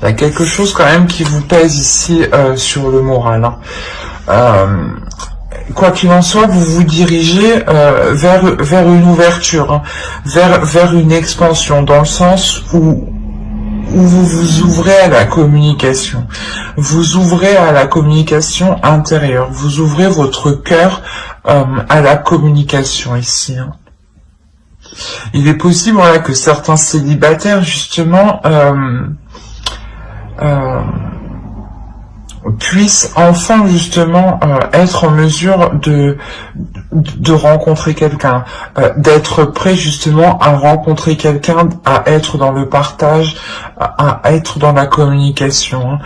Il y a quelque chose quand même qui vous pèse ici sur le moral. Quoi qu'il en soit, vous vous dirigez vers une ouverture, vers une expansion, dans le sens où vous vous ouvrez à la communication. Vous ouvrez à la communication intérieure. Vous ouvrez votre cœur à la communication ici. Il est possible, voilà, que certains célibataires, justement, puissent enfin justement être en mesure de rencontrer quelqu'un, d'être prêt justement à rencontrer quelqu'un, à être dans le partage, à être dans la communication.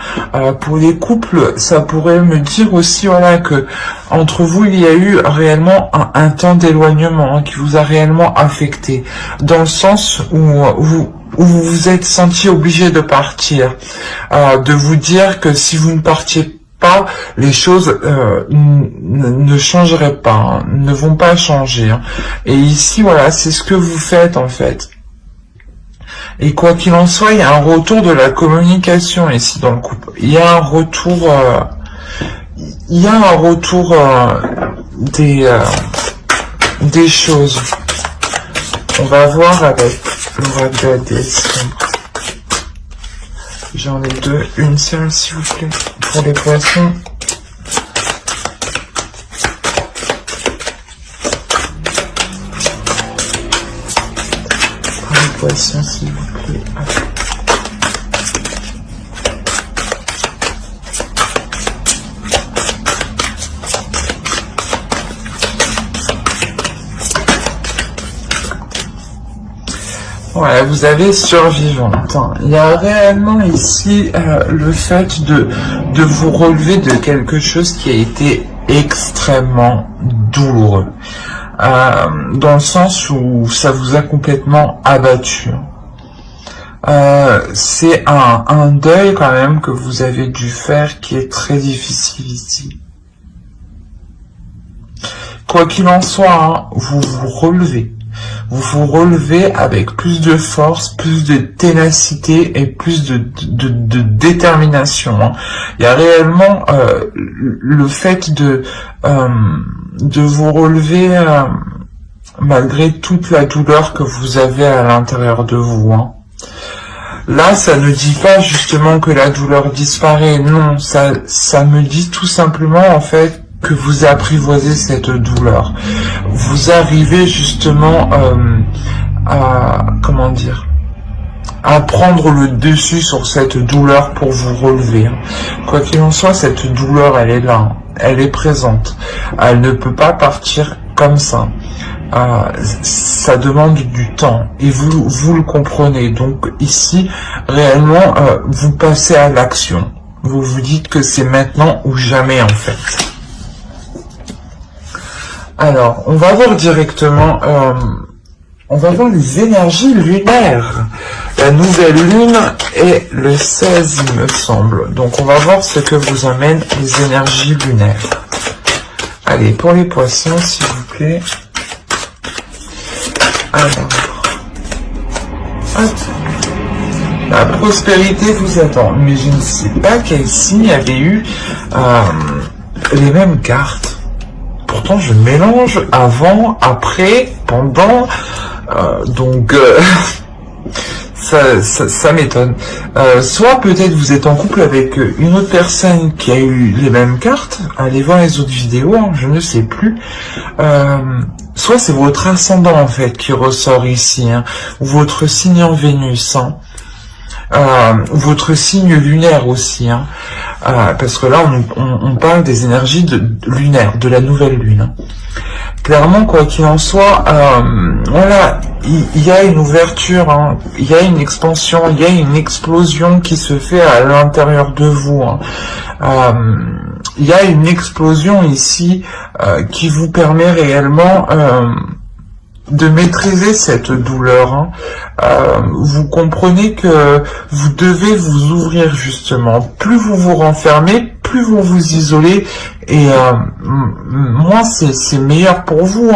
Pour les couples, ça pourrait me dire aussi, voilà, que entre vous il y a eu réellement un temps d'éloignement qui vous a réellement affecté, dans le sens où vous vous êtes senti obligé de partir, de vous dire que si vous ne partiez pas, les choses ne changeraient pas, ne vont pas changer. Et ici, voilà, c'est ce que vous faites en fait. Et quoi qu'il en soit, il y a un retour de la communication ici dans le couple. Il y a un retour, des choses. On va voir avec l'oracle de la déesse. J'en ai deux, une seule s'il vous plaît, pour les poissons. Pour les poissons s'il vous plaît. Voilà, vous avez survivante. Il y a réellement ici le fait de vous relever de quelque chose qui a été extrêmement douloureux. Dans le sens où ça vous a complètement abattu. C'est un deuil quand même que vous avez dû faire qui est très difficile ici. Quoi qu'il en soit, vous vous relevez. Vous vous relevez avec plus de force, plus de ténacité et plus de détermination. Il y a réellement le fait de vous relever malgré toute la douleur que vous avez à l'intérieur de vous. Là, ça ne dit pas justement que la douleur disparaît, non, ça me dit tout simplement en fait que vous apprivoisez cette douleur. Vous arrivez justement à prendre le dessus sur cette douleur pour vous relever. Quoi qu'il en soit, cette douleur, elle est là, elle est présente. Elle ne peut pas partir comme ça. Ça demande du temps et vous le comprenez. Donc ici, réellement, vous passez à l'action. Vous vous dites que c'est maintenant ou jamais en fait. Alors, on va voir directement, on va voir les énergies lunaires. La nouvelle lune est le 16, il me semble. Donc, on va voir ce que vous amènent les énergies lunaires. Allez, pour les poissons, s'il vous plaît. Alors, hop. La prospérité vous attend. Mais je ne sais pas quel signe avait eu les mêmes cartes. Pourtant, je mélange avant, après, pendant, ça m'étonne. Soit peut-être vous êtes en couple avec une autre personne qui a eu les mêmes cartes, allez voir les autres vidéos, je ne sais plus. Soit c'est votre ascendant en fait qui ressort ici, ou votre signe en Vénus, votre signe lunaire aussi, parce que là on parle des énergies lunaires, de la nouvelle lune. Clairement, quoi qu'il en soit, voilà, il y a une ouverture, il y a une expansion, il y a une explosion qui se fait à l'intérieur de vous. Il y a une explosion ici qui vous permet réellement de maîtriser cette douleur. Vous comprenez que vous devez vous ouvrir justement. Plus vous vous renfermez, plus vous vous isolez, et moins c'est meilleur pour vous.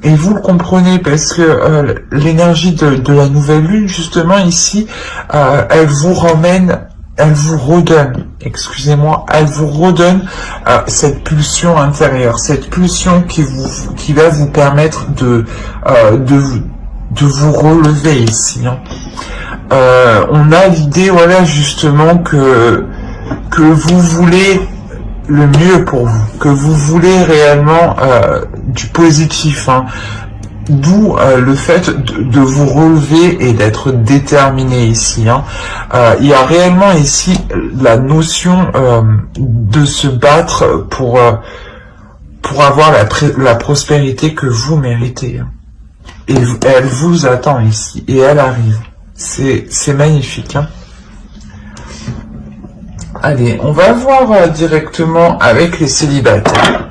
Et vous le comprenez parce que l'énergie de la nouvelle lune, justement ici, elle vous ramène, elle vous redonne, excusez-moi, elle vous redonne cette pulsion intérieure, cette pulsion qui va vous permettre de vous relever ici. Hein. On a l'idée, voilà, justement que vous voulez le mieux pour vous, que vous voulez réellement du positif, hein. D'où le fait de vous relever et d'être déterminé ici. Hein. Il y a réellement ici la notion de se battre pour avoir la prospérité que vous méritez. Hein. Et elle vous attend ici, et elle arrive. C'est magnifique. Hein. Allez, on va voir directement avec les célibataires.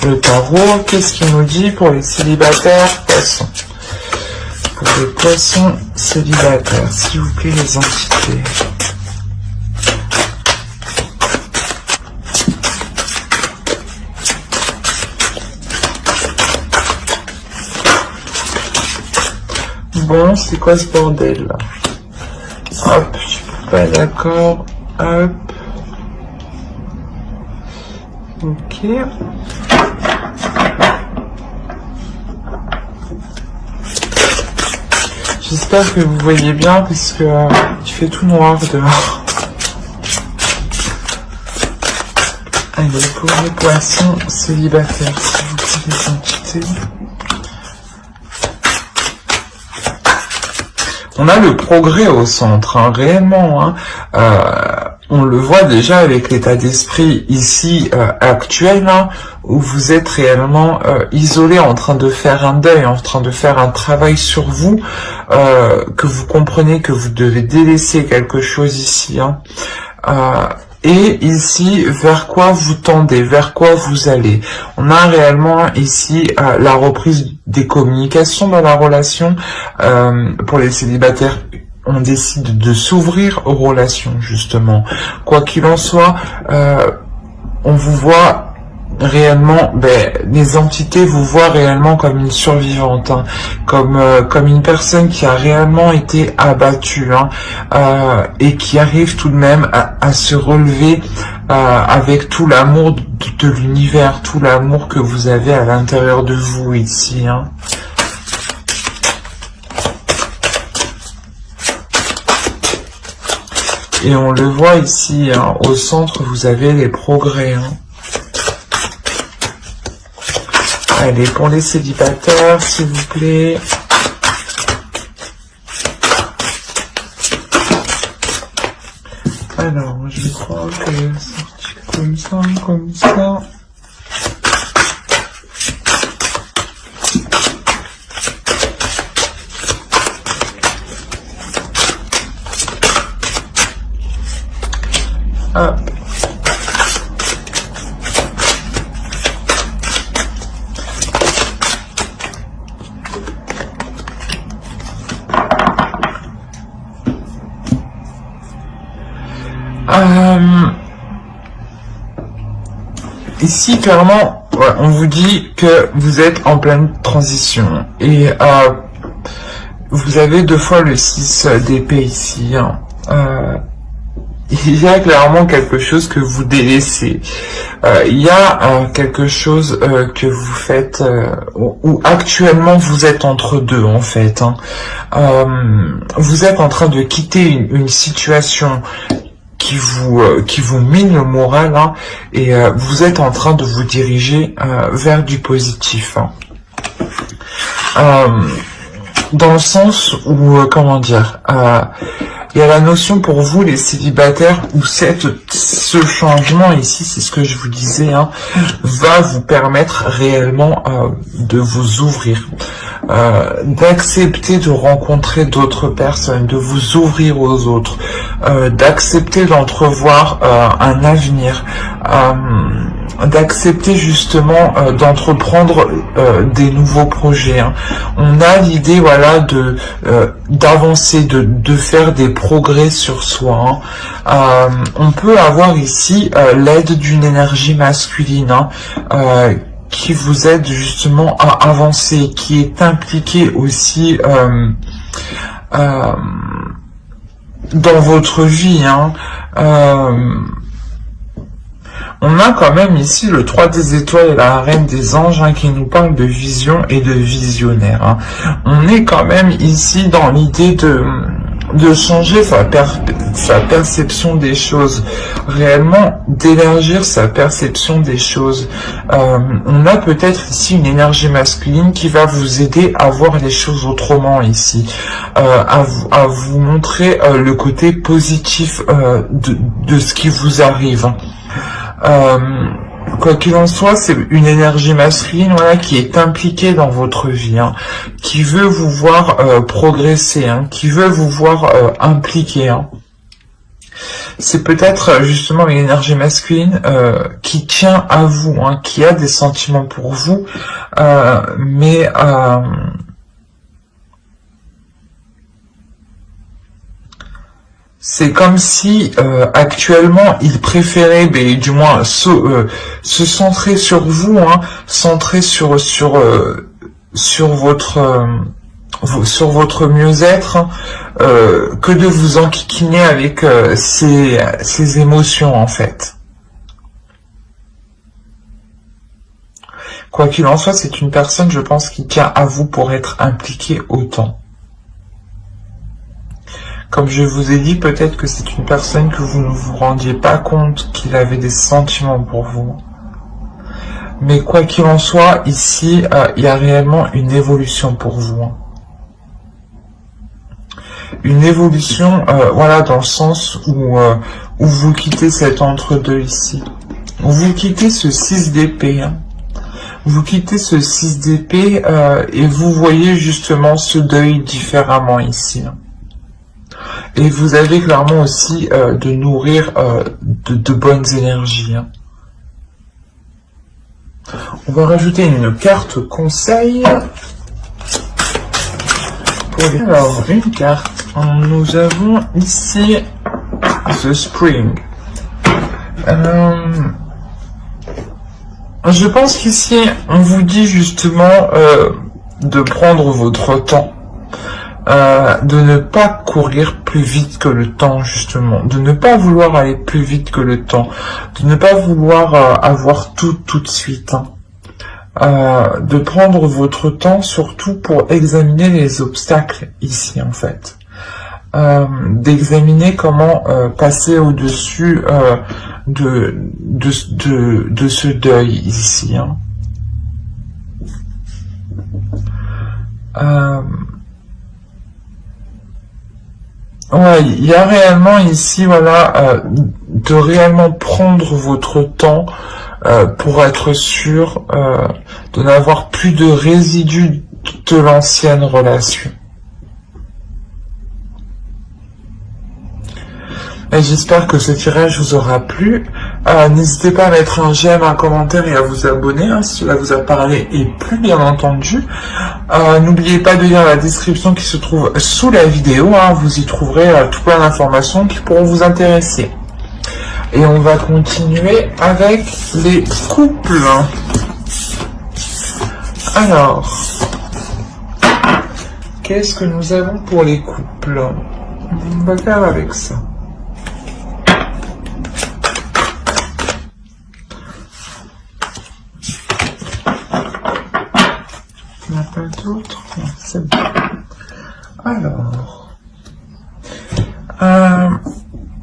Le tarot, qu'est-ce qu'il nous dit pour les célibataires poissons? Pour les poissons célibataires, s'il vous plaît, les entités. Bon, c'est quoi ce bordel là? Hop, je suis pas d'accord. Hop. Ok. J'espère que vous voyez bien parce que il fait tout noir dehors. Allez, pour les poissons célibataires, s'il vous plaît, les entités. On a le progrès au centre, hein, réellement. Hein. On le voit déjà avec l'état d'esprit ici actuel, hein, où vous êtes réellement isolé, en train de faire un deuil, en train de faire un travail sur vous, que vous comprenez que vous devez délaisser quelque chose ici. Hein. Et ici, vers quoi vous tendez, vers quoi vous allez. On a réellement ici la reprise des communications dans la relation. Pour les célibataires, on décide de s'ouvrir aux relations, justement. Quoi qu'il en soit, on vous voit réellement, les entités vous voient réellement comme une survivante, hein, comme une personne qui a réellement été abattue, hein, et qui arrive tout de même à se relever avec tout l'amour de l'univers, tout l'amour que vous avez à l'intérieur de vous ici. Hein. Et on le voit ici, hein, au centre, vous avez les progrès. Hein. Allez, pour les célibataires, s'il vous plaît. Alors, je crois que c'est sorti comme ça. Hop. Ici, clairement, ouais, on vous dit que vous êtes en pleine transition. Et vous avez 2 fois le 6 d'épée ici. Hein. Il y a clairement quelque chose que vous délaissez. Il y a quelque chose que vous faites où actuellement vous êtes entre deux en fait. Hein. Vous êtes en train de quitter une situation qui vous mine le moral, hein, et vous êtes en train de vous diriger vers du positif. Hein. Dans le sens où, comment dire, il y a la notion pour vous, les célibataires, où ce changement ici, c'est ce que je vous disais, hein, va vous permettre réellement de vous ouvrir, d'accepter de rencontrer d'autres personnes, de vous ouvrir aux autres, d'accepter d'entrevoir un avenir, d'accepter justement d'entreprendre des nouveaux projets. Hein. On a l'idée, voilà, d'avancer, de faire des progrès sur soi. Hein. On peut avoir ici l'aide d'une énergie masculine, hein, qui vous aide justement à avancer, qui est impliqué aussi dans votre vie, hein. On a quand même ici le 3 des étoiles et la reine des anges, hein, qui nous parle de vision et de visionnaire, hein. On est quand même ici dans l'idée de changer sa perception des choses, réellement d'élargir sa perception des choses. On a peut-être ici une énergie masculine qui va vous aider à voir les choses autrement ici, à vous montrer le côté positif de ce qui vous arrive. Quoi qu'il en soit, c'est une énergie masculine, voilà, qui est impliquée dans votre vie, hein, qui veut vous voir progresser, hein, qui veut vous voir impliqué, hein. C'est peut-être justement une énergie masculine qui tient à vous, hein, qui a des sentiments pour vous, mais c'est comme si actuellement il préférait, du moins se centrer sur vous, hein, centrer sur votre mieux-être, hein, que de vous enquiquiner avec ces émotions en fait. Quoi qu'il en soit, c'est une personne, je pense, qui tient à vous pour être impliquée autant. Comme je vous ai dit, peut-être que c'est une personne que vous ne vous rendiez pas compte qu'il avait des sentiments pour vous. Mais quoi qu'il en soit, ici, il y a réellement une évolution pour vous, hein. Une évolution, voilà, dans le sens où vous quittez cet entre-deux ici. Vous quittez ce 6 d'épée, hein. Vous quittez ce 6 d'épée et vous voyez justement ce deuil différemment ici, hein. Et vous avez clairement aussi de nourrir de bonnes énergies, hein. On va rajouter une carte conseil. Alors, une carte. Nous avons ici The Spring. Je pense qu'ici, on vous dit justement de prendre votre temps. De ne pas courir plus vite que le temps, justement, de ne pas vouloir aller plus vite que le temps, de ne pas vouloir avoir tout de suite, hein. De prendre votre temps surtout pour examiner les obstacles ici en fait, d'examiner comment passer au-dessus de ce deuil ici, hein. Ouais, il y a réellement ici, voilà, de réellement prendre votre temps pour être sûr de n'avoir plus de résidus de l'ancienne relation. Et j'espère que ce tirage vous aura plu. N'hésitez pas à mettre un j'aime, un commentaire et à vous abonner, hein, si cela vous a parlé et plu, bien entendu. N'oubliez pas de lire la description qui se trouve sous la vidéo, hein, vous y trouverez tout plein d'informations qui pourront vous intéresser. Et on va continuer avec les couples. Alors, qu'est-ce que nous avons pour les couples? On va faire avec ça. Il n'y a pas d'autre. C'est bon. Alors,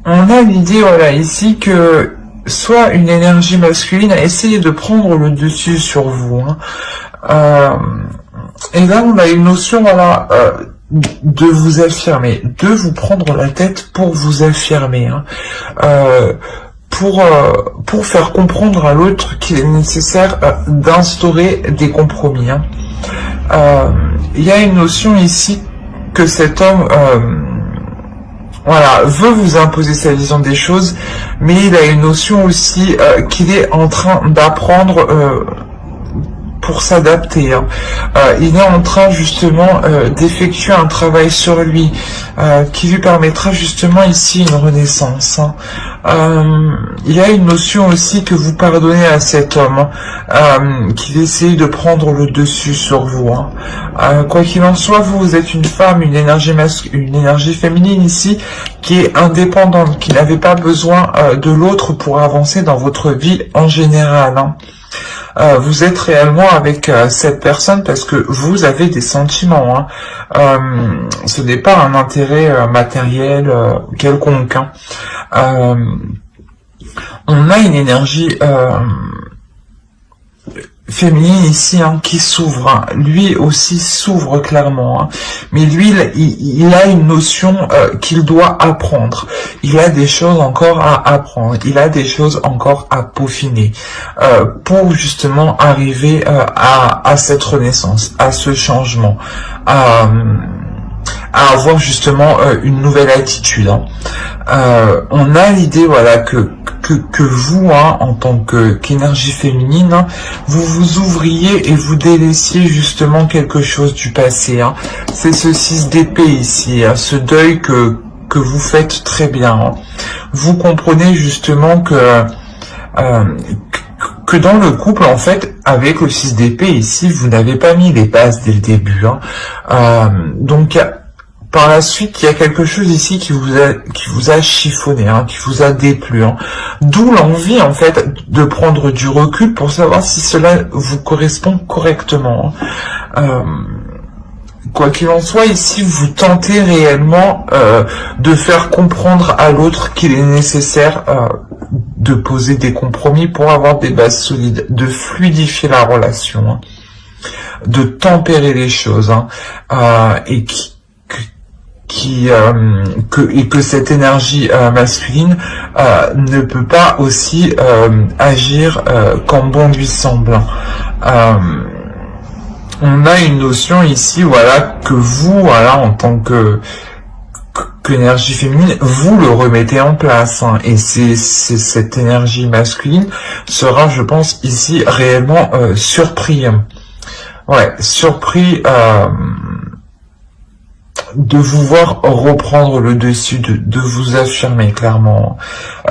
on a l'idée, voilà, ici que soit une énergie masculine a essayé de prendre le dessus sur vous, hein. Et là, on a une notion, voilà, de vous affirmer, de vous prendre la tête pour vous affirmer, hein. Pour faire comprendre à l'autre qu'il est nécessaire d'instaurer des compromis, hein. Il y a une notion ici que cet homme voilà, veut vous imposer sa vision des choses, mais il a une notion aussi qu'il est en train d'apprendre pour s'adapter, hein. Il est en train justement d'effectuer un travail sur lui qui lui permettra justement ici une renaissance, hein. Il y a une notion aussi que vous pardonnez à cet homme, qu'il essaye de prendre le dessus sur vous. Quoi qu'il en soit, vous êtes une femme, une énergie féminine ici, qui est indépendante, qui n'avait pas besoin de l'autre pour avancer dans votre vie en général. Vous êtes réellement avec cette personne parce que vous avez des sentiments. Ce n'est pas un intérêt matériel quelconque. On a une énergie féminine ici qui s'ouvre. Lui aussi s'ouvre clairement. Mais lui, il a une notion qu'il doit apprendre. Il a des choses encore à apprendre. Il a des choses encore à peaufiner pour justement arriver à cette renaissance, à ce changement, à avoir justement une nouvelle attitude. On a l'idée, voilà, que vous, en tant qu'énergie féminine, vous vous ouvriez et vous délaissiez justement quelque chose du passé. C'est ce 6 d'épée ici, ce deuil que vous faites très bien. Vous comprenez justement que dans le couple, en fait, avec le 6 d'épée ici, vous n'avez pas mis les bases dès le début. Donc, par la suite, il y a quelque chose ici qui vous a chiffonné, qui vous a déplu. D'où l'envie, en fait, de prendre du recul pour savoir si cela vous correspond correctement. Quoi qu'il en soit, ici, vous tentez réellement de faire comprendre à l'autre qu'il est nécessaire de poser des compromis pour avoir des bases solides, de fluidifier la relation, de tempérer les choses, et que cette énergie masculine ne peut pas aussi agir comme bon lui semble. On a une notion ici, voilà, que vous, voilà, en tant qu'énergie féminine, vous le remettez en place, et c'est cette énergie masculine sera, je pense, ici réellement surpris. Ouais, surpris de vous voir reprendre le dessus, de vous affirmer clairement.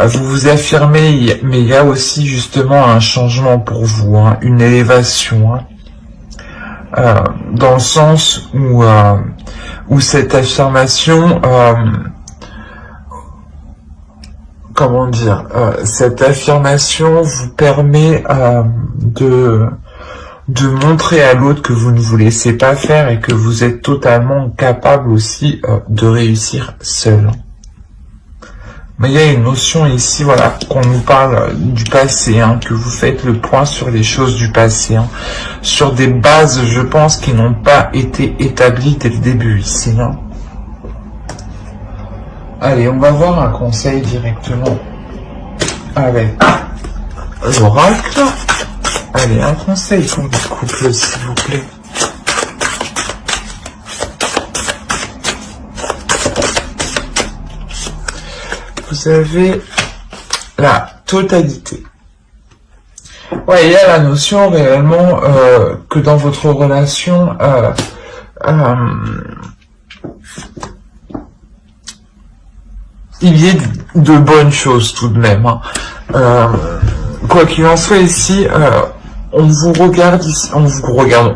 Vous vous affirmez, mais il y a aussi justement un changement pour vous, une élévation, dans le sens où cette affirmation, comment dire, cette affirmation vous permet de montrer à l'autre que vous ne vous laissez pas faire et que vous êtes totalement capable aussi de réussir seul. Mais il y a une notion ici, voilà, qu'on nous parle du passé, que vous faites le point sur les choses du passé, sur des bases, je pense, qui n'ont pas été établies dès le début ici. Allez, on va voir un conseil directement avec l'oracle. Allez, un conseil pour le couple, s'il vous plaît. Vous avez la totalité. Ouais, il y a la notion réellement que dans votre relation, il y ait de bonnes choses tout de même. Quoi qu'il en soit ici, on vous regarde ici, on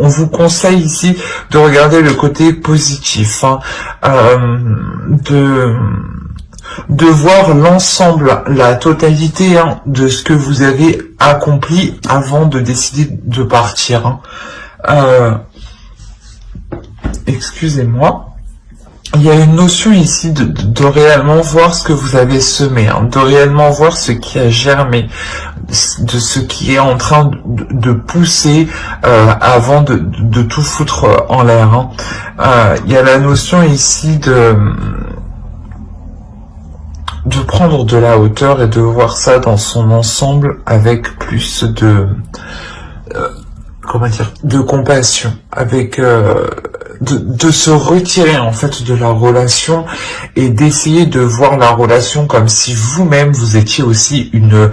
vous conseille ici de regarder le côté positif, de voir l'ensemble, la totalité de ce que vous avez accompli avant de décider de partir. Excusez-moi. Il y a une notion ici de réellement voir ce que vous avez semé, de réellement voir ce qui a germé, de ce qui est en train de pousser avant de tout foutre en l'air. Il y a la notion ici de prendre de la hauteur et de voir ça dans son ensemble avec plus de comment dire, de compassion, avec de se retirer en fait de la relation et d'essayer de voir la relation comme si vous-même vous étiez aussi une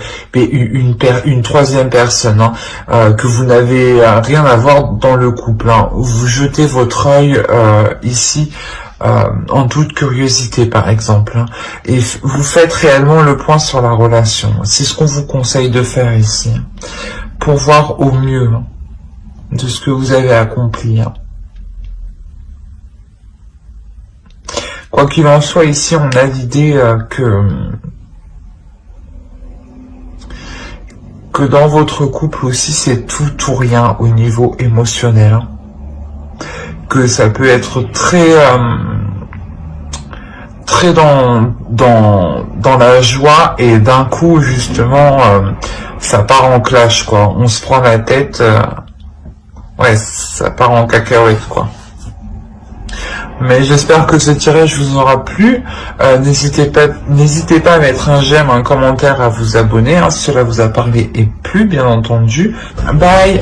troisième personne, que vous n'avez rien à voir dans le couple. Vous jetez votre œil ici en toute curiosité par exemple, hein, et vous faites réellement le point sur la relation. C'est ce qu'on vous conseille de faire ici, pour voir au mieux de ce que vous avez accompli. Quoi qu'il en soit, ici on a l'idée que dans votre couple aussi c'est tout ou rien au niveau émotionnel, que ça peut être très dans la joie, et d'un coup justement ça part en clash, quoi. On se prend la tête, ouais, ça part en cacahuète, quoi. Mais j'espère que ce tirage vous aura plu. N'hésitez pas à mettre un j'aime, un commentaire, à vous abonner, hein, si cela vous a parlé et plu, bien entendu. Bye.